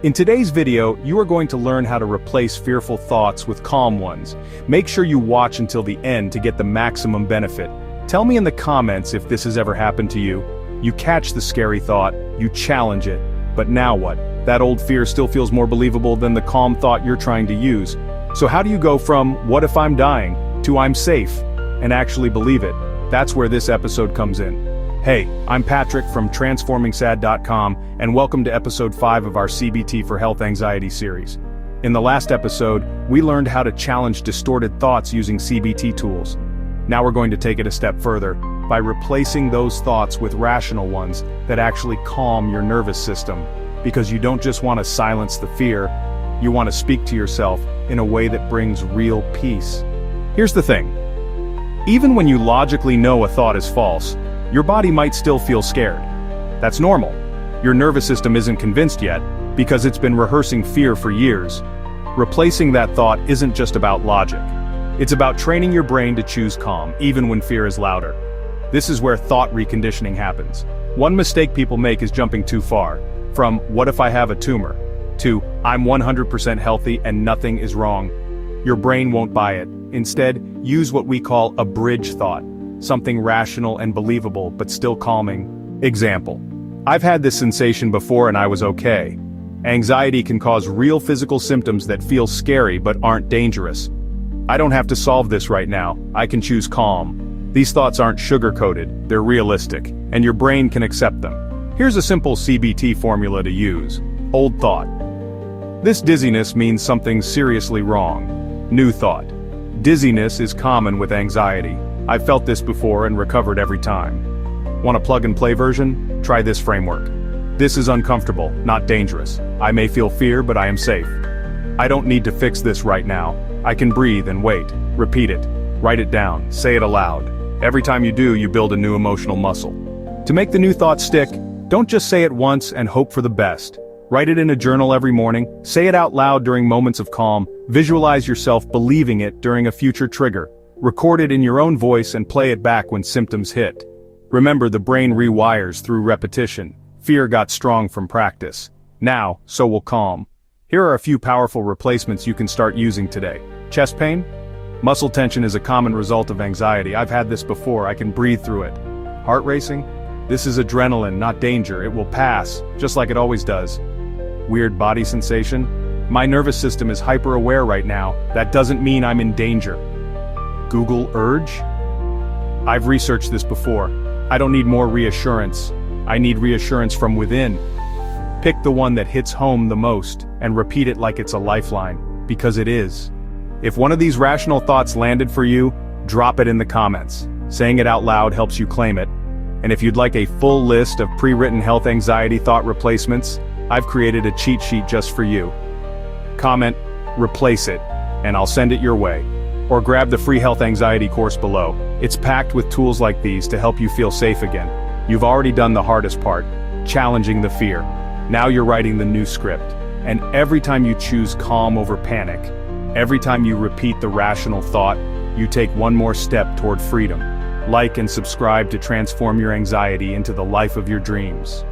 In today's video, you are going to learn how to replace fearful thoughts with calm ones. Make sure you watch until the end to get the maximum benefit. Tell me in the comments if this has ever happened to you. You catch the scary thought, you challenge it, but now what? That old fear still feels more believable than the calm thought you're trying to use. So how do you go from, what if I'm dying, to I'm safe, and actually believe it? That's where this episode comes in. Hey, I'm Patrick from transformingsad.com, and welcome to episode 5 of our CBT for Health Anxiety series. In the last episode, we learned how to challenge distorted thoughts using CBT tools. Now we're going to take it a step further, by replacing those thoughts with rational ones that actually calm your nervous system. Because you don't just want to silence the fear, you want to speak to yourself in a way that brings real peace. Here's the thing. Even when you logically know a thought is false, your body might still feel scared. That's normal. Your nervous system isn't convinced yet, because it's been rehearsing fear for years. Replacing that thought isn't just about logic. It's about training your brain to choose calm, even when fear is louder. This is where thought reconditioning happens. One mistake people make is jumping too far, from what if I have a tumor, to I'm 100% healthy and nothing is wrong. Your brain won't buy it. Instead, use what we call a bridge thought. Something rational and believable, but still calming. Example. I've had this sensation before and I was okay. Anxiety can cause real physical symptoms that feel scary but aren't dangerous. I don't have to solve this right now, I can choose calm. These thoughts aren't sugar-coated, they're realistic, and your brain can accept them. Here's a simple CBT formula to use. Old thought. This dizziness means something seriously wrong. New thought. Dizziness is common with anxiety. I've felt this before and recovered every time. Want a plug-and-play version? Try this framework. This is uncomfortable, not dangerous. I may feel fear, but I am safe. I don't need to fix this right now. I can breathe and wait. Repeat it. Write it down. Say it aloud. Every time you do, you build a new emotional muscle. To make the new thought stick, don't just say it once and hope for the best. Write it in a journal every morning. Say it out loud during moments of calm. Visualize yourself believing it during a future trigger. Record it in your own voice and play it back when symptoms hit. Remember, the brain rewires through repetition. Fear got strong from practice. Now, so will calm. Here are a few powerful replacements you can start using today. Chest pain? Muscle tension is a common result of anxiety. I've had this before, I can breathe through it. Heart racing? This is adrenaline, not danger. It will pass, just like it always does. Weird body sensation? My nervous system is hyper-aware right now. That doesn't mean I'm in danger. Google urge? I've researched this before. I don't need more reassurance. I need reassurance from within. Pick the one that hits home the most, and repeat it like it's a lifeline, because it is. If one of these rational thoughts landed for you, drop it in the comments. Saying it out loud helps you claim it. And if you'd like a full list of pre-written health anxiety thought replacements, I've created a cheat sheet just for you. Comment, replace it, and I'll send it your way. Or grab the free health anxiety course below. It's packed with tools like these to help you feel safe again. You've already done the hardest part, challenging the fear. Now you're writing the new script. And every time you choose calm over panic, every time you repeat the rational thought, you take one more step toward freedom. Like and subscribe to transform your anxiety into the life of your dreams.